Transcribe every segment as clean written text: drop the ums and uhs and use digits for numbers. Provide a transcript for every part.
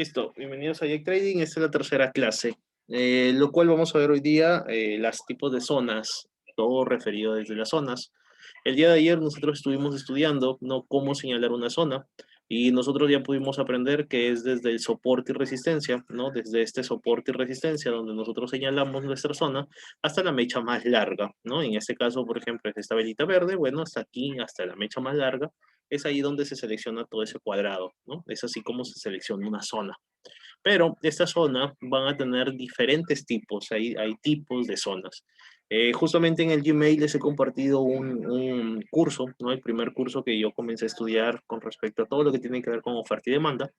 Listo, bienvenidos a Jack Trading. Esta es la tercera clase, lo cual vamos a ver hoy día los tipos de zonas, todo referido desde las zonas. El día de ayer nosotros estuvimos estudiando, ¿no?, cómo señalar una zona y nosotros ya pudimos aprender que es desde el soporte y resistencia, ¿no? Desde este soporte y resistencia donde nosotros señalamos nuestra zona hasta la mecha más larga, ¿no? En este caso, por ejemplo, es esta velita verde, bueno, hasta aquí, hasta la mecha más larga es ahí donde se selecciona todo ese cuadrado, ¿no? Es así como se selecciona una zona. Pero esta zona van a tener diferentes tipos, hay tipos de zonas. Justamente en el Gmail les he compartido un curso, ¿no? El primer curso que yo comencé a estudiar con respecto a todo lo que tiene que ver con oferta y demanda.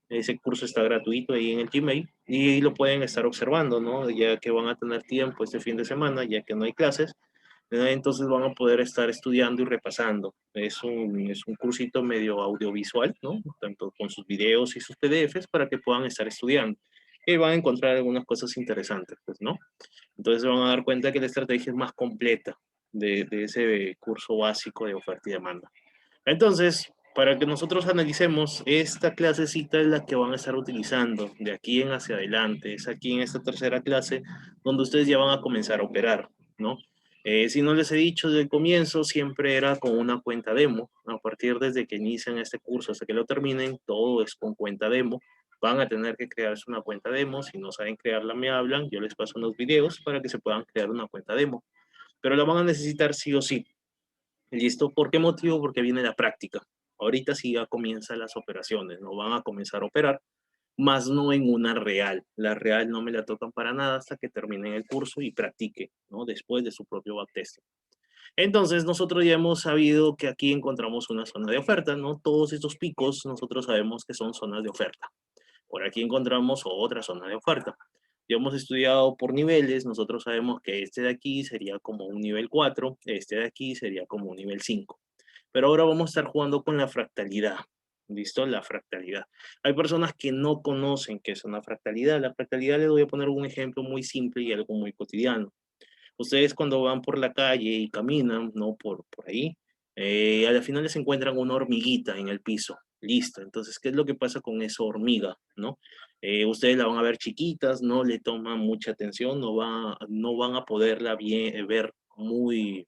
Ese curso está gratuito ahí en el Gmail y ahí lo pueden estar observando, ¿no? Ya que van a tener tiempo este fin de semana, ya que no hay clases, entonces van a poder estar estudiando y repasando. Es un cursito medio audiovisual, ¿no? Tanto con sus videos y sus PDFs para que puedan estar estudiando. Y van a encontrar algunas cosas interesantes, pues, ¿no? Entonces se van a dar cuenta que la estrategia es más completa de ese curso básico de oferta y demanda. Entonces, para que nosotros analicemos, esta clasecita es la que van a estar utilizando de aquí en hacia adelante. Es aquí en esta tercera clase donde ustedes ya van a comenzar a operar, ¿no? Si no les he dicho desde el comienzo, siempre era con una cuenta demo. A partir desde que inician este curso hasta que lo terminen, todo es con cuenta demo. Van a tener que crearse una cuenta demo. Si no saben crearla, me hablan. Yo les paso unos videos para que se puedan crear una cuenta demo. Pero la van a necesitar sí o sí. ¿Listo? ¿Por qué motivo? Porque viene la práctica. Ahorita sí ya comienzan las operaciones, no van a comenzar a operar, más no en una real. La real no me la tocan para nada hasta que terminen el curso y practique, ¿no? Después de su propio backtesting. Entonces, nosotros ya hemos sabido que aquí encontramos una zona de oferta, ¿no? Todos estos picos nosotros sabemos que son zonas de oferta. Por aquí encontramos otra zona de oferta. Ya hemos estudiado por niveles, nosotros sabemos que este de aquí sería como un nivel 4, este de aquí sería como un nivel 5. Pero ahora vamos a estar jugando con la fractalidad. ¿Listo? La fractalidad. Hay personas que no conocen qué es una fractalidad. La fractalidad, les voy a poner un ejemplo muy simple y algo muy cotidiano. Ustedes cuando van por la calle y caminan, ¿no? Por ahí, a la final les encuentran una hormiguita en el piso. Listo. Entonces, ¿qué es lo que pasa con esa hormiga, no? Ustedes la van a ver chiquitas, no le toman mucha atención, no van a poderla ver muy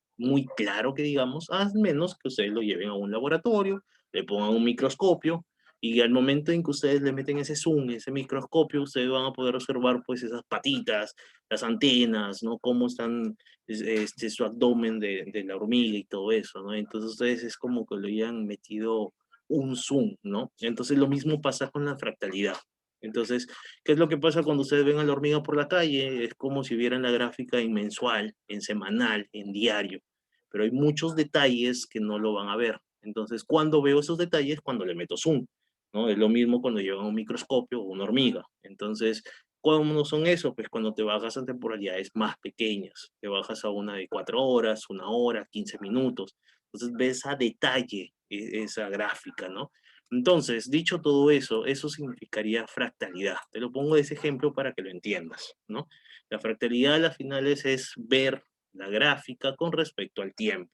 claro que digamos, a menos que ustedes lo lleven a un laboratorio, le pongan un microscopio y al momento en que ustedes le meten ese zoom, ese microscopio, ustedes van a poder observar pues esas patitas, las antenas, ¿no? Cómo están su abdomen de la hormiga y todo eso, ¿no? Entonces ustedes es como que le hayan metido un zoom, ¿no? Entonces lo mismo pasa con la fractalidad. Entonces, ¿qué es lo que pasa cuando ustedes ven a la hormiga por la calle? Es como si vieran la gráfica en mensual, en semanal, en diario, pero hay muchos detalles que no lo van a ver. Entonces, cuando veo esos detalles, cuando le meto zoom, ¿no? Es lo mismo cuando llevan un microscopio o una hormiga. Entonces, ¿cómo son eso? Pues cuando te bajas a temporalidades más pequeñas, te bajas a una de 4 horas, 1 hora, 15 minutos. Entonces ves a detalle esa gráfica, ¿no? Entonces, dicho todo eso, eso significaría fractalidad. Te lo pongo de ese ejemplo para que lo entiendas, ¿no? La fractalidad a las finales es ver la gráfica con respecto al tiempo.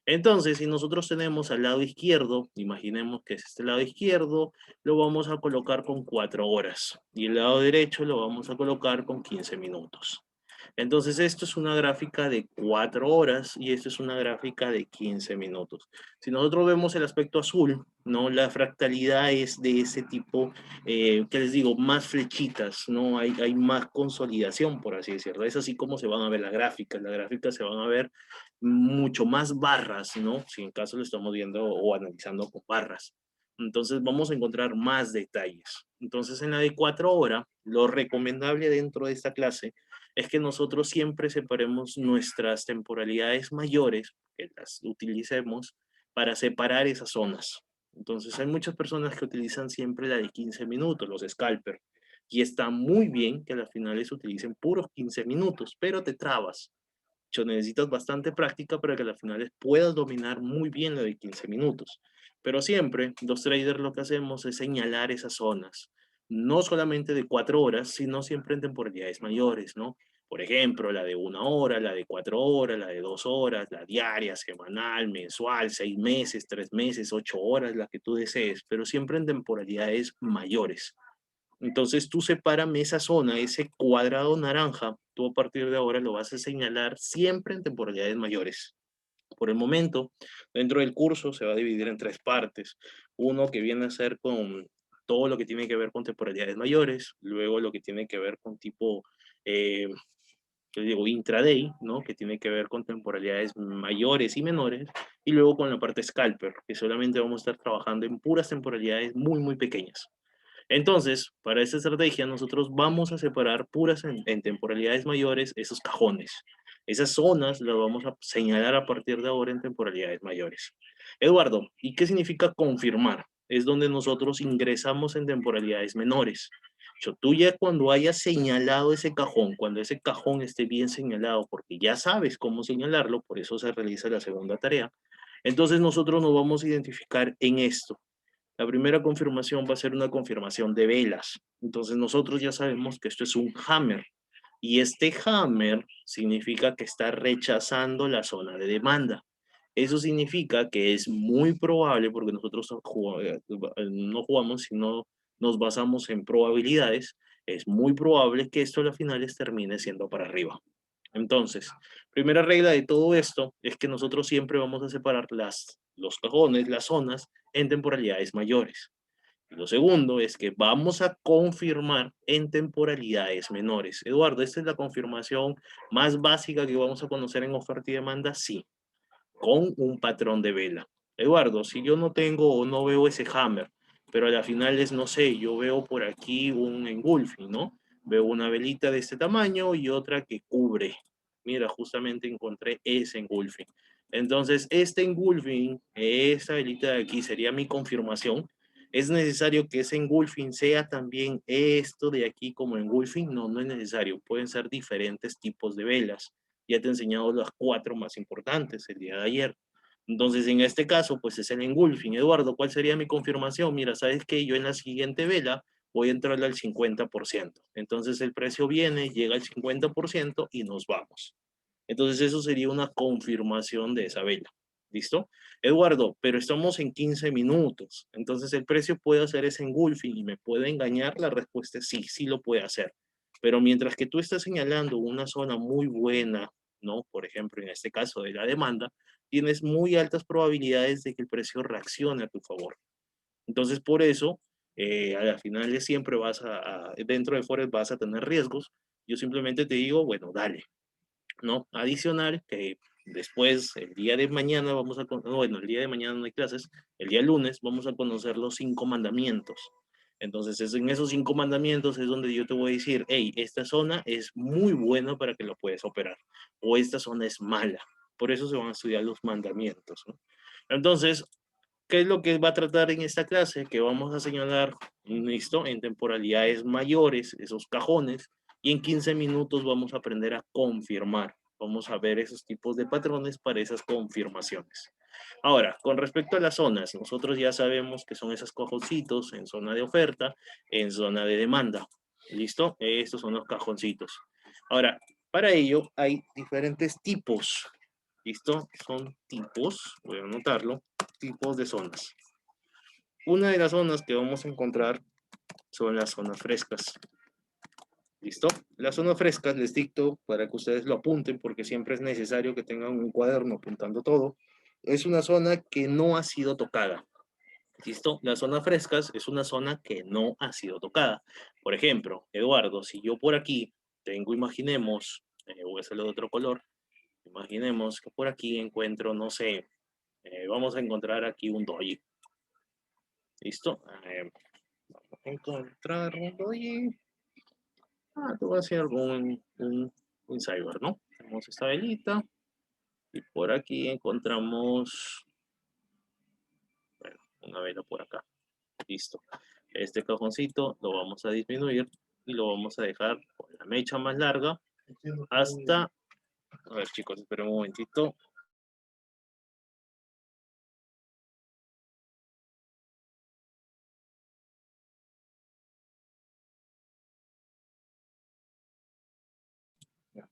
Entonces, si nosotros tenemos al lado izquierdo, imaginemos que es este lado izquierdo, lo vamos a colocar con 4 horas y el lado derecho lo vamos a colocar con 15 minutos. Entonces, esto es una gráfica de 4 horas y esto es una gráfica de 15 minutos. Si nosotros vemos el aspecto azul, ¿no? La fractalidad es de ese tipo, que les digo, más flechitas, ¿no? Hay más consolidación, por así decirlo. Es así como se van a ver las gráficas. Las gráficas se van a ver mucho más barras, ¿no? Si en caso lo estamos viendo o analizando con barras. Entonces vamos a encontrar más detalles. Entonces en la de 4 horas, lo recomendable dentro de esta clase es que nosotros siempre separemos nuestras temporalidades mayores, que las utilicemos para separar esas zonas. Entonces hay muchas personas que utilizan siempre la de 15 minutos, los scalper, y está muy bien que a las finales utilicen puros 15 minutos, pero te trabas. Necesitas bastante práctica para que a las finales puedas dominar muy bien la de 15 minutos. Pero siempre, los traders lo que hacemos es señalar esas zonas, no solamente de 4 horas, sino siempre en temporalidades mayores, ¿no? Por ejemplo, la de 1 hora, la de 4 horas, la de 2 horas, la diaria, semanal, mensual, 6 meses, 3 meses, 8 horas, la que tú desees, pero siempre en temporalidades mayores. Entonces tú sepárame esa zona, ese cuadrado naranja, tú a partir de ahora lo vas a señalar siempre en temporalidades mayores. Por el momento, dentro del curso se va a dividir en tres partes. Uno que viene a ser con todo lo que tiene que ver con temporalidades mayores, luego lo que tiene que ver con tipo, yo digo, intraday, ¿no? Que tiene que ver con temporalidades mayores y menores, y luego con la parte scalper, que solamente vamos a estar trabajando en puras temporalidades muy, muy pequeñas. Entonces, para esta estrategia, nosotros vamos a separar puras en temporalidades mayores esos cajones. Esas zonas las vamos a señalar a partir de ahora en temporalidades mayores. Eduardo, ¿y qué significa confirmar? Es donde nosotros ingresamos en temporalidades menores. Tú ya cuando hayas señalado ese cajón, cuando ese cajón esté bien señalado, porque ya sabes cómo señalarlo, por eso se realiza la segunda tarea, entonces nosotros nos vamos a identificar en esto. La primera confirmación va a ser una confirmación de velas. Entonces nosotros ya sabemos que esto es un hammer. Y este hammer significa que está rechazando la zona de demanda. Eso significa que es muy probable, porque nosotros no jugamos, sino nos basamos en probabilidades, es muy probable que esto a las finales termine siendo para arriba. Entonces, primera regla de todo esto es que nosotros siempre vamos a separar los cajones, las zonas, en temporalidades mayores. Y lo segundo es que vamos a confirmar en temporalidades menores. Eduardo, ¿esta es la confirmación más básica que vamos a conocer en oferta y demanda? Sí, con un patrón de vela. Eduardo, si yo no tengo o no veo ese hammer, pero a la final es, no sé, yo veo por aquí un engulfing, ¿no? Veo una velita de este tamaño y otra que cubre. Mira, justamente encontré ese engulfing. Entonces, este engulfing, esta velita de aquí sería mi confirmación. ¿Es necesario que ese engulfing sea también esto de aquí como engulfing? No, no es necesario. Pueden ser diferentes tipos de velas. Ya te he enseñado las cuatro más importantes el día de ayer. Entonces, en este caso, pues es el engulfing. Eduardo, ¿cuál sería mi confirmación? Mira, ¿sabes qué? Yo en la siguiente vela voy a entrarle al 50%. Entonces, el precio viene, llega al 50% y nos vamos. Entonces, eso sería una confirmación de esa vela. ¿Listo? Eduardo, pero estamos en 15 minutos. Entonces, el precio puede hacer ese engulfing y me puede engañar. La respuesta es sí, sí lo puede hacer. Pero mientras que tú estás señalando una zona muy buena, ¿no? Por ejemplo, en este caso de la demanda, tienes muy altas probabilidades de que el precio reaccione a tu favor. Entonces, por eso, a la final siempre dentro de Forex vas a tener riesgos. Yo simplemente te digo, bueno, dale, ¿no? Adicional, que después, el día de mañana bueno, el día de mañana no hay clases, el día lunes vamos a conocer los 5 mandamientos. Entonces, en esos 5 mandamientos es donde yo te voy a decir, hey, esta zona es muy buena para que lo puedas operar, o esta zona es mala. Por eso se van a estudiar los mandamientos, ¿no? Entonces, ¿qué es lo que va a tratar en esta clase? Que vamos a señalar, listo, en temporalidades mayores, esos cajones, y en 15 minutos vamos a aprender a confirmar. Vamos a ver esos tipos de patrones para esas confirmaciones. Ahora, con respecto a las zonas, nosotros ya sabemos que son esos cajoncitos en zona de oferta, en zona de demanda. ¿Listo? Estos son los cajoncitos. Ahora, para ello hay diferentes tipos. ¿Listo? Son tipos, voy a anotarlo, tipos de zonas. Una de las zonas que vamos a encontrar son las zonas frescas. ¿Listo? Las zonas frescas les dicto para que ustedes lo apunten porque siempre es necesario que tengan un cuaderno apuntando todo. Es una zona que no ha sido tocada. ¿Listo? Las zonas frescas es una zona que no ha sido tocada. Por ejemplo, Eduardo, si yo por aquí tengo, imaginemos, voy a hacerlo de otro color, imaginemos que por aquí encuentro, no sé, vamos a encontrar aquí un doji. ¿Listo? Vamos a encontrar un doji. Te voy a hacer un cyber, ¿no? Tenemos esta velita y por aquí encontramos, bueno, una vela por acá. Listo. Este cajoncito lo vamos a disminuir y lo vamos a dejar con la mecha más larga hasta, a ver chicos, esperen un momentito.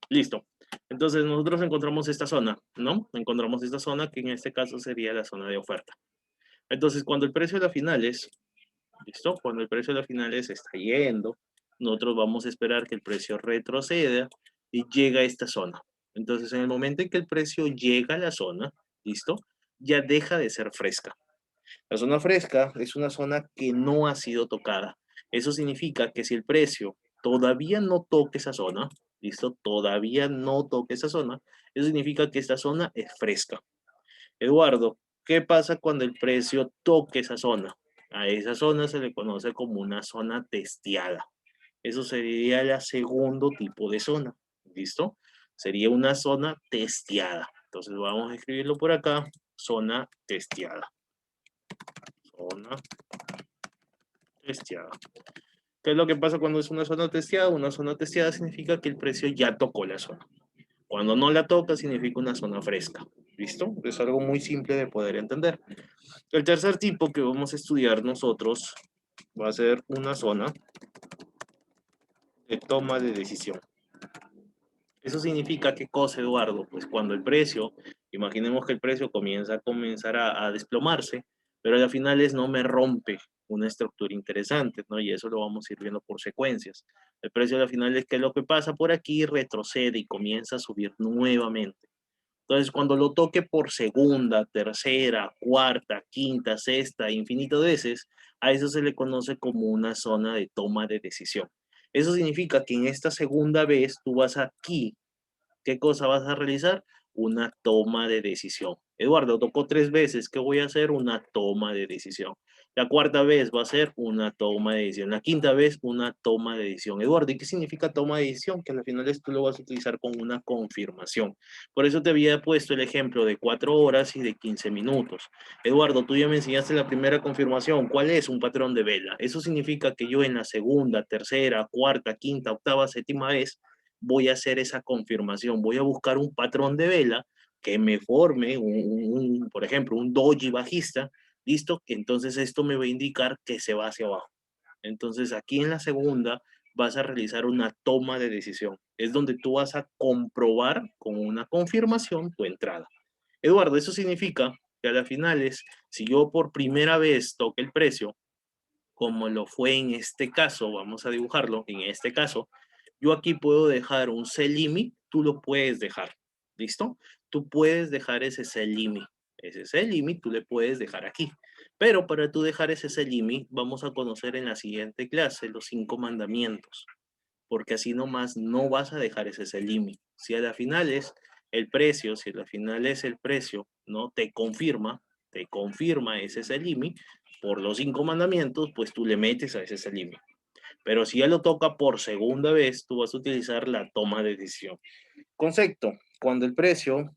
Listo. Entonces nosotros encontramos esta zona, ¿no? Encontramos esta zona que en este caso sería la zona de oferta. Entonces cuando el precio de las finales ¿Listo? Cuando el precio a las finales está yendo, nosotros vamos a esperar que el precio retroceda y llega a esta zona. Entonces, en el momento en que el precio llega a la zona, ¿listo? Ya deja de ser fresca. La zona fresca es una zona que no ha sido tocada. Eso significa que si el precio todavía no toque esa zona, ¿listo? Todavía no toque esa zona, eso significa que esta zona es fresca. Eduardo, ¿qué pasa cuando el precio toque esa zona? A esa zona se le conoce como una zona testeada. Eso sería el segundo tipo de zona. ¿Listo? Sería una zona testeada. Entonces vamos a escribirlo por acá, zona testeada. Zona testeada. ¿Qué es lo que pasa cuando es una zona testeada? Una zona testeada significa que el precio ya tocó la zona. Cuando no la toca significa una zona fresca. ¿Listo? Es algo muy simple de poder entender. El tercer tipo que vamos a estudiar nosotros va a ser una zona de toma de decisión. Eso significa qué cosa, Eduardo, pues cuando el precio, imaginemos que el precio comienza a comenzar a desplomarse, pero al final no me rompe una estructura interesante, ¿no? Y eso lo vamos a ir viendo por secuencias. El precio al final es que lo que pasa por aquí retrocede y comienza a subir nuevamente. Entonces, cuando lo toque por segunda, tercera, cuarta, quinta, sexta, infinito veces, a eso se le conoce como una zona de toma de decisión. Eso significa que en esta segunda vez tú vas aquí. ¿Qué cosa vas a realizar? Una toma de decisión. Eduardo, tocó 3 veces. ¿Qué voy a hacer? Una toma de decisión. La cuarta vez va a ser una toma de decisión. La quinta vez, una toma de decisión. Eduardo, ¿y qué significa toma de decisión? Que al final esto lo vas a utilizar con una confirmación. Por eso te había puesto el ejemplo de 4 horas y de 15 minutos. Eduardo, tú ya me enseñaste la primera confirmación. ¿Cuál es? Un patrón de vela. Eso significa que yo en la segunda, tercera, cuarta, quinta, octava, séptima vez voy a hacer esa confirmación, voy a buscar un patrón de vela que me forme, por ejemplo, un doji bajista, listo, entonces esto me va a indicar que se va hacia abajo. Entonces aquí en la segunda vas a realizar una toma de decisión, es donde tú vas a comprobar con una confirmación tu entrada. Eduardo, eso significa que a las finales, si yo por primera vez toque el precio, como lo fue en este caso, vamos a dibujarlo, en este caso, yo aquí puedo dejar un sell limit, tú lo puedes dejar, ¿listo? Tú puedes dejar ese sell limit. Ese sell limit tú le puedes dejar aquí. Pero para tú dejar ese sell limit, vamos a conocer en la siguiente clase los 5 mandamientos, porque así nomás no vas a dejar ese sell limit. Si a la final es el precio, si a la final es el precio, ¿no? Te confirma ese sell limit, por los 5 mandamientos, pues tú le metes a ese sell limit. Pero si ya lo toca por segunda vez, tú vas a utilizar la toma de decisión. Concepto, cuando el precio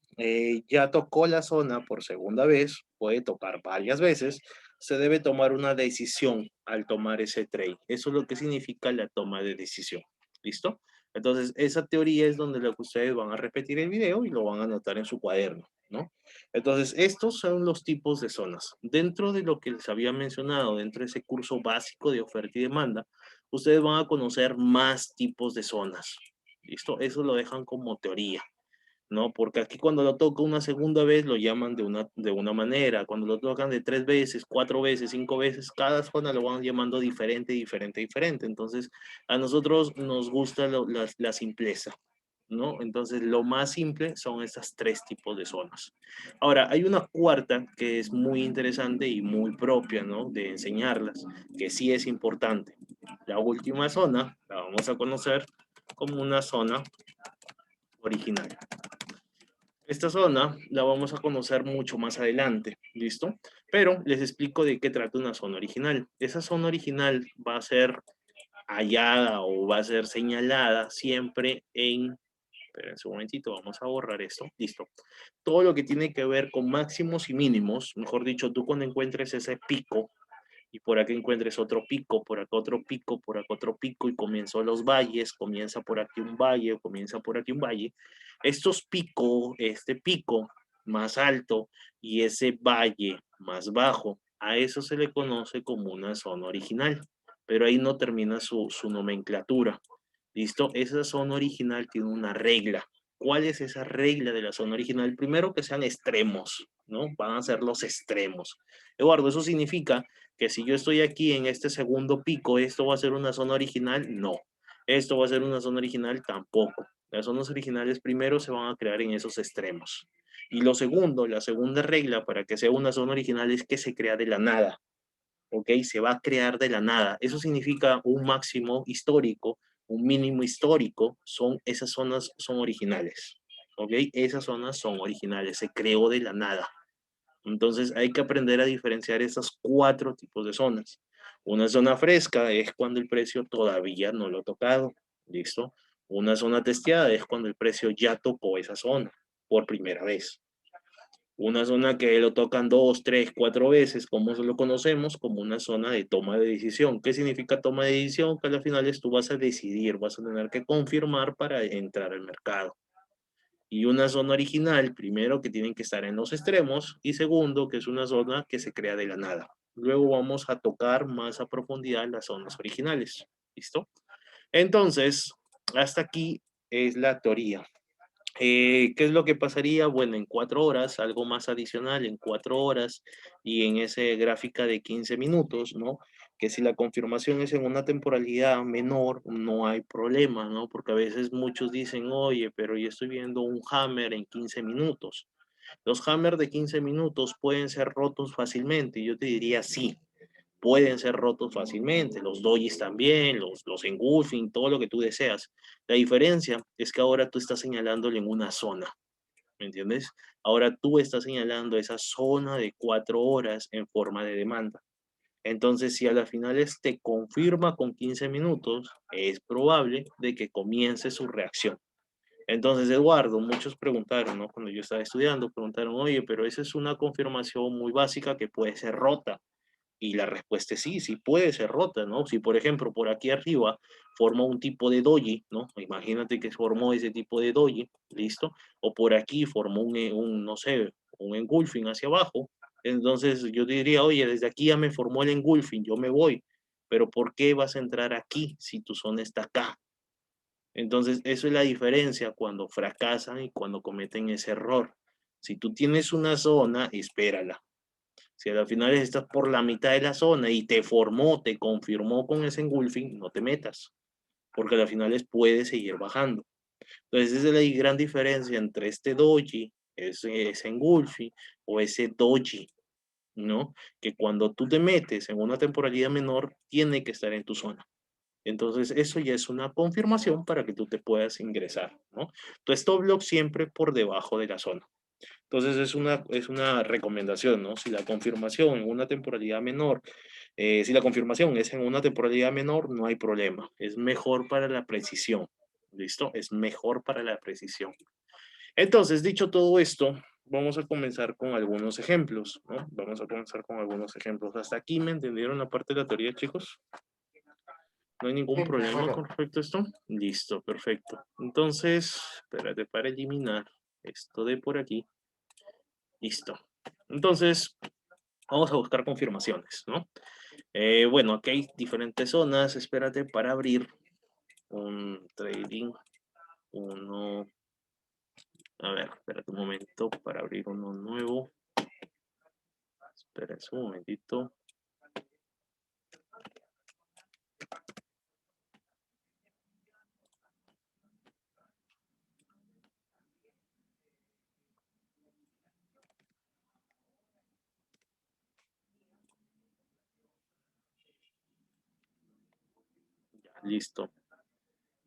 ya tocó la zona por segunda vez, puede tocar varias veces, se debe tomar una decisión al tomar ese trade. Eso es lo que significa la toma de decisión. ¿Listo? Entonces, esa teoría es donde lo que ustedes van a repetir el video y lo van a anotar en su cuaderno, ¿no? Entonces, estos son los tipos de zonas. Dentro de lo que les había mencionado, dentro de ese curso básico de oferta y demanda, ustedes van a conocer más tipos de zonas. ¿Listo? Eso lo dejan como teoría, ¿no? Porque aquí cuando lo toca una segunda vez lo llaman de una manera, cuando lo tocan de 3 veces, 4 veces, 5 veces, cada zona lo van llamando diferente, diferente, diferente. Entonces, a nosotros nos gusta la simpleza, ¿no? Entonces, lo más simple son estas 3 tipos de zonas. Ahora, hay una cuarta que es muy interesante y muy propia, ¿no? De enseñarlas, que sí es importante. La última zona la vamos a conocer como una zona original. Esta zona la vamos a conocer mucho más adelante, ¿listo? Pero les explico de qué trata una zona original. Esa zona original va a ser hallada o va a ser señalada siempre en... Esperen un momentito, vamos a borrar esto. Listo. Todo lo que tiene que ver con máximos y mínimos, mejor dicho, tú cuando encuentres ese pico, y por aquí encuentres otro pico, por acá otro pico, por acá otro pico, y comienzo los valles, comienza por aquí un valle, comienza por aquí un valle. Estos picos, este pico más alto y ese valle más bajo, a eso se le conoce como una zona original, pero ahí no termina su nomenclatura. ¿Listo? Esa zona original tiene una regla. ¿Cuál es esa regla de la zona original? Primero, que sean extremos, ¿no? Van a ser los extremos. Eduardo, ¿eso significa que si yo estoy aquí en este segundo pico, esto va a ser una zona original? No. ¿Esto va a ser una zona original? Tampoco. Las zonas originales primero se van a crear en esos extremos. Y lo segundo, la segunda regla para que sea una zona original es que se crea de la nada. ¿Ok? Se va a crear de la nada. Eso significa un máximo histórico, un mínimo histórico, esas zonas son originales. ¿Ok? Esas zonas son originales, se creó de la nada. Entonces hay que aprender a diferenciar esos cuatro tipos de zonas. Una zona fresca es cuando el precio todavía no lo ha tocado. ¿Listo? Una zona testeada es cuando el precio ya tocó esa zona por primera vez. Una zona que lo tocan 2, 3, 4 veces, como eso lo conocemos, como una zona de toma de decisión. ¿Qué significa toma de decisión? Que al final tú vas a decidir, vas a tener que confirmar para entrar al mercado. Y una zona original, primero, que tienen que estar en los extremos, y segundo, que es una zona que se crea de la nada. Luego vamos a tocar más a profundidad las zonas originales. ¿Listo? Entonces, hasta aquí es la teoría. ¿Qué es lo que pasaría? Bueno, en 4 horas, algo más adicional, en 4 horas y en esa gráfica de 15 minutos, ¿no? Que si la confirmación es en una temporalidad menor, no hay problema, ¿no? Porque a veces muchos dicen, oye, pero yo estoy viendo un hammer en 15 minutos. Los hammers de 15 minutos pueden ser rotos fácilmente. Y yo te diría sí, pueden ser rotos fácilmente, los dojis también, los engulfing, todo lo que tú deseas. La diferencia es que ahora tú estás señalándole en una zona, ¿me entiendes? Ahora tú estás señalando esa zona de 4 horas en forma de demanda. Entonces, si a las finales te confirma con 15 minutos, es probable de que comience su reacción. Entonces, Eduardo, muchos preguntaron, ¿no? Cuando yo estaba estudiando, preguntaron, oye, pero esa es una confirmación muy básica que puede ser rota. Y la respuesta es sí, sí puede ser rota, ¿no? Si, por ejemplo, por aquí arriba forma un tipo de doji, ¿no? Imagínate que formó ese tipo de doji, ¿listo? O por aquí formó no sé, un engulfing hacia abajo. Entonces yo te diría, oye, desde aquí ya me formó el engulfing, yo me voy. Pero ¿por qué vas a entrar aquí si tu zona está acá? Entonces, eso es la diferencia cuando fracasan y cuando cometen ese error. Si tú tienes una zona, espérala. Si al final estás por la mitad de la zona y te formó, te confirmó con ese engulfing, no te metas, porque al final puede seguir bajando. Entonces, esa es la gran diferencia entre este doji, ese engulfing o ese doji, ¿no? Que cuando tú te metes en una temporalidad menor, tiene que estar en tu zona. Entonces, eso ya es una confirmación para que tú te puedas ingresar, ¿no? Tu stop loss siempre por debajo de la zona. Entonces es una recomendación, ¿no? Si la confirmación en una temporalidad menor, si la confirmación es en una temporalidad menor, no hay problema. Es mejor para la precisión. ¿Listo? Es mejor para la precisión. Entonces, dicho todo esto, vamos a comenzar con algunos ejemplos, ¿no? Vamos a comenzar con algunos ejemplos. ¿Hasta aquí me entendieron la parte de la teoría, chicos? ¿No hay ningún Sí, problema profesor. con respecto a esto? Listo, perfecto. Entonces, espérate para eliminar esto de por aquí. Listo. Entonces, vamos a buscar confirmaciones, ¿no? Bueno, aquí hay diferentes zonas. Espérate para abrir un trading. Uno. A ver, espérate un momento para abrir uno nuevo. Espera un momentito. Ya, listo.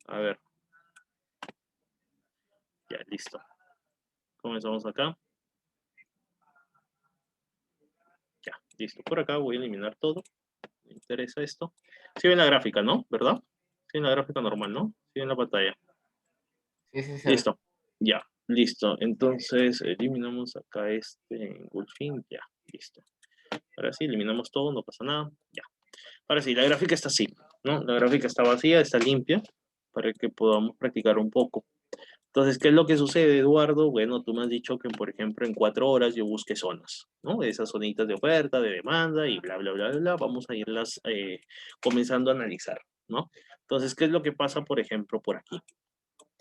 A ver, ya, listo. Comenzamos acá. Ya, listo. Por acá voy a eliminar todo. Me interesa esto. Sí ven la gráfica, ¿no? ¿Verdad? Sí ven la gráfica normal, ¿no? Sí ven la pantalla. Sí, sí, se ve. Listo. Ya, listo. Entonces eliminamos acá este engulfing. Ya, listo. Ahora sí, eliminamos todo, no pasa nada. Ya. Ahora sí, la gráfica está así, ¿no? La gráfica está vacía, está limpia, para que podamos practicar un poco. Entonces, ¿qué es lo que sucede, Eduardo? Bueno, tú me has dicho que, por ejemplo, en 4 horas yo busque zonas, ¿no? Esas zonitas de oferta, de demanda y bla, bla, bla, bla, bla. Vamos a irlas comenzando a analizar, ¿no? Entonces, ¿qué es lo que pasa, por ejemplo, por aquí?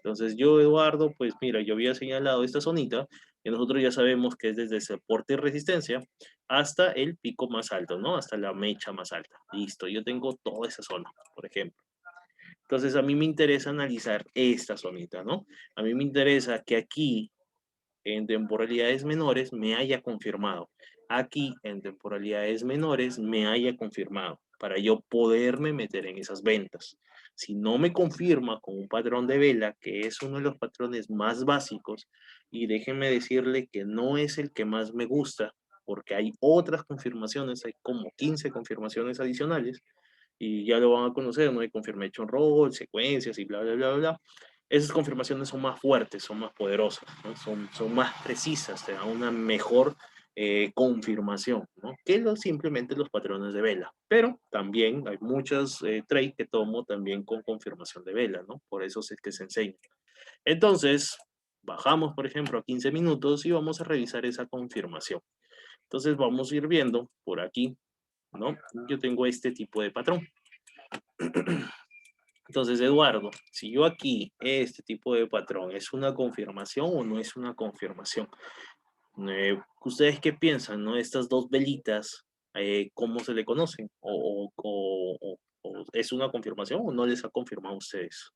Entonces yo, Eduardo, pues mira, yo había señalado esta zonita que nosotros ya sabemos que es desde soporte y resistencia hasta el pico más alto, ¿no? Hasta la mecha más alta. Listo, yo tengo toda esa zona, por ejemplo. Entonces a mí me interesa analizar esta zonita, ¿no? A mí me interesa que aquí en temporalidades menores me haya confirmado. Aquí en temporalidades menores me haya confirmado para yo poderme meter en esas ventas. Si no me confirma con un patrón de vela, que es uno de los patrones más básicos, y déjenme decirle que no es el que más me gusta, porque hay otras confirmaciones, hay como 15 confirmaciones adicionales, y ya lo van a conocer, ¿no? Hay confirmation roll, secuencias y bla, bla, bla, bla. Esas confirmaciones son más fuertes, son más poderosas, ¿no? Son más precisas, te dan una mejor confirmación, ¿no? Que simplemente los patrones de vela. Pero también hay muchos trades que tomo también con confirmación de vela, ¿no? Por eso es que se enseña. Entonces, bajamos, por ejemplo, a 15 minutos y vamos a revisar esa confirmación. Entonces, vamos a ir viendo por aquí, ¿no? Yo tengo este tipo de patrón. Entonces, Eduardo, si yo aquí, este tipo de patrón, ¿es una confirmación o no es una confirmación? ¿Ustedes qué piensan, no? Estas dos velitas, ¿cómo se le conocen? ¿O es una confirmación o no les ha confirmado a ustedes?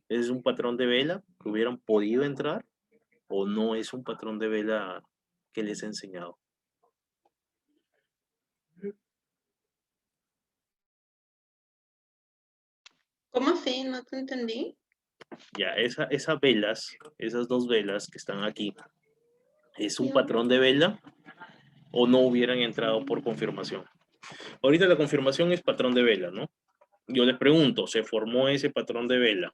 ¿Es un patrón de vela que hubieran podido entrar o no es un patrón de vela que les he enseñado? ¿Cómo así? No te entendí. Ya, esas velas, esas dos velas que están aquí, ¿es un Ya. patrón de vela o no hubieran entrado por confirmación? Ahorita la confirmación es patrón de vela, ¿no? Yo les pregunto, ¿se formó ese patrón de vela?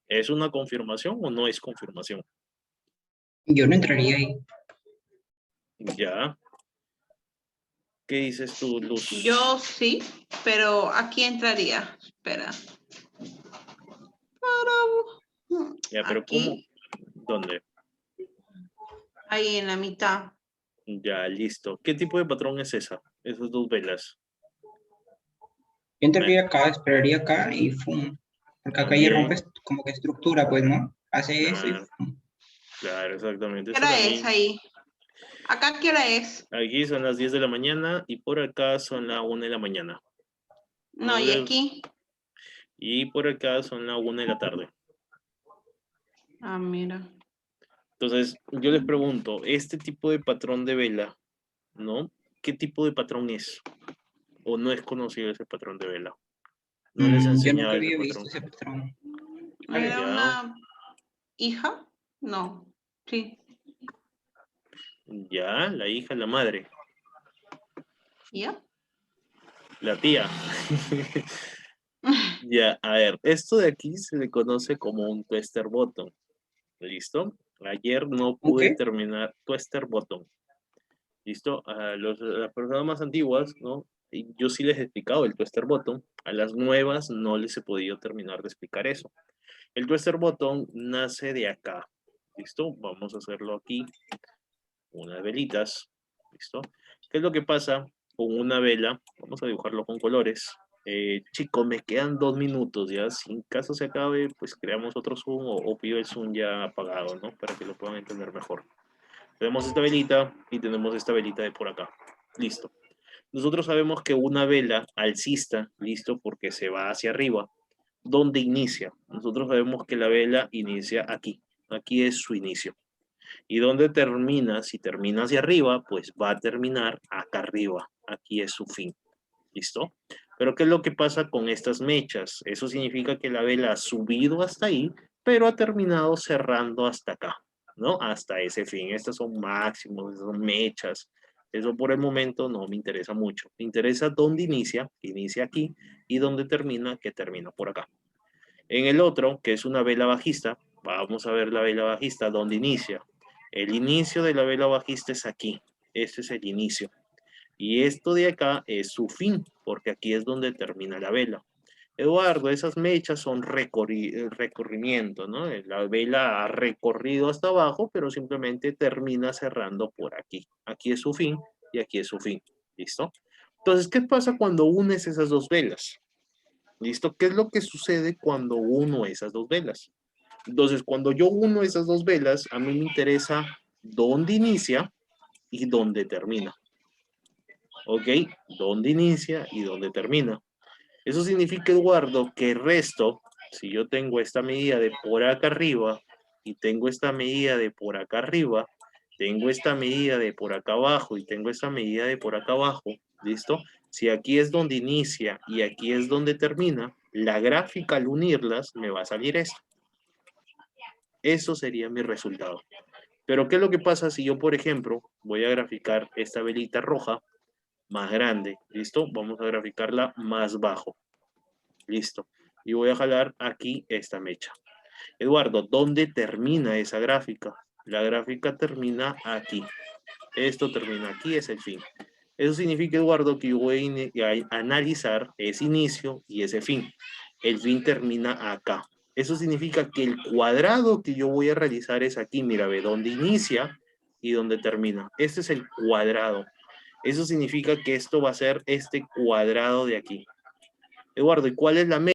¿Es una confirmación o no es confirmación? Yo no entraría ahí. Ya. ¿Qué dices tú, Luz? Yo sí, pero aquí entraría. Espera. Ya, pero ¿cómo? Aquí, ¿Dónde? ahí en la mitad. Ya, listo. ¿Qué tipo de patrón es esa? Esas dos velas. Yo entraría acá, esperaría acá y ¡fum! Porque acá ya Bien. rompes como que estructura, pues, ¿no? Hace eso y Claro, ¡fum! claro, exactamente. ¿Qué Esa es la hora es mía. ahí? ¿Acá qué hora es? Aquí son las 10 de la mañana y por acá son las 1 de la mañana. No, y aquí. Y por acá son las 1 de la tarde. Ah, mira. Entonces, yo les pregunto, este tipo de patrón de vela, ¿no? ¿Qué tipo de patrón es? ¿O no es conocido ese patrón de vela? No les he Yo enseñado nunca ese había visto patrón. ese patrón. ¿Era Ya, una hija? No. Sí. ya, la hija, la madre, ¿Ya? la tía. Ya, a ver, esto de aquí se le conoce como un twister bottom. ¿Listo? Ayer no ¿Un pude qué? terminar twister bottom. ¿Listo? Las personas más antiguas, ¿no? Y yo sí les he explicado el twister bottom. A las nuevas no les he podido terminar de explicar eso. El twister bottom nace de acá. ¿Listo? Vamos a hacerlo aquí. Unas velitas. ¿Listo? ¿Qué es lo que pasa con una vela? Vamos a dibujarlo con colores. Chicos, me quedan 2 minutos ya. Si en caso se acabe, pues creamos otro Zoom o pido el Zoom ya apagado, ¿no? Para que lo puedan entender mejor. Tenemos esta velita y tenemos esta velita de por acá. Listo. Nosotros sabemos que una vela alcista, listo, porque se va hacia arriba. ¿Dónde inicia? Nosotros sabemos que la vela inicia aquí. Aquí es su inicio. ¿Y dónde termina? Si termina hacia arriba, pues va a terminar acá arriba. Aquí es su fin. ¿Listo? Pero ¿qué es lo que pasa con estas mechas? Eso significa que la vela ha subido hasta ahí, pero ha terminado cerrando hasta acá, ¿no? Hasta ese fin. Estas son máximos, son mechas. Eso por el momento no me interesa mucho. Me interesa dónde inicia, que inicia aquí, y dónde termina, que termina por acá. En el otro, que es una vela bajista, vamos a ver la vela bajista, dónde inicia. El inicio de la vela bajista es aquí. Este es el inicio. Y esto de acá es su fin, porque aquí es donde termina la vela. Eduardo, esas mechas son recorrimiento, ¿no? La vela ha recorrido hasta abajo, pero simplemente termina cerrando por aquí. Aquí es su fin y aquí es su fin. ¿Listo? Entonces, ¿qué pasa cuando unes esas dos velas? ¿Listo? ¿Qué es lo que sucede cuando uno esas dos velas? Entonces, cuando yo uno esas dos velas, a mí me interesa dónde inicia y dónde termina. ¿Ok? Dónde inicia y dónde termina. Eso significa, Eduardo, que el resto, si yo tengo esta medida de por acá arriba y tengo esta medida de por acá arriba, tengo esta medida de por acá abajo y tengo esta medida de por acá abajo, ¿listo? Si aquí es donde inicia y aquí es donde termina, la gráfica al unirlas me va a salir esto. Eso sería mi resultado. Pero ¿qué es lo que pasa si yo, por ejemplo, voy a graficar esta velita roja más grande? ¿Listo? Vamos a graficarla más bajo. Listo. Y voy a jalar aquí esta mecha. Eduardo, ¿dónde termina esa gráfica? La gráfica termina aquí. Esto termina aquí, es el fin. Eso significa, Eduardo, que yo voy a analizar ese inicio y ese fin. El fin termina acá. Eso significa que el cuadrado que yo voy a realizar es aquí. Mira, ve dónde inicia y dónde termina. Este es el cuadrado. Eso significa que esto va a ser este cuadrado de aquí. Eduardo, ¿y cuál es la mecha?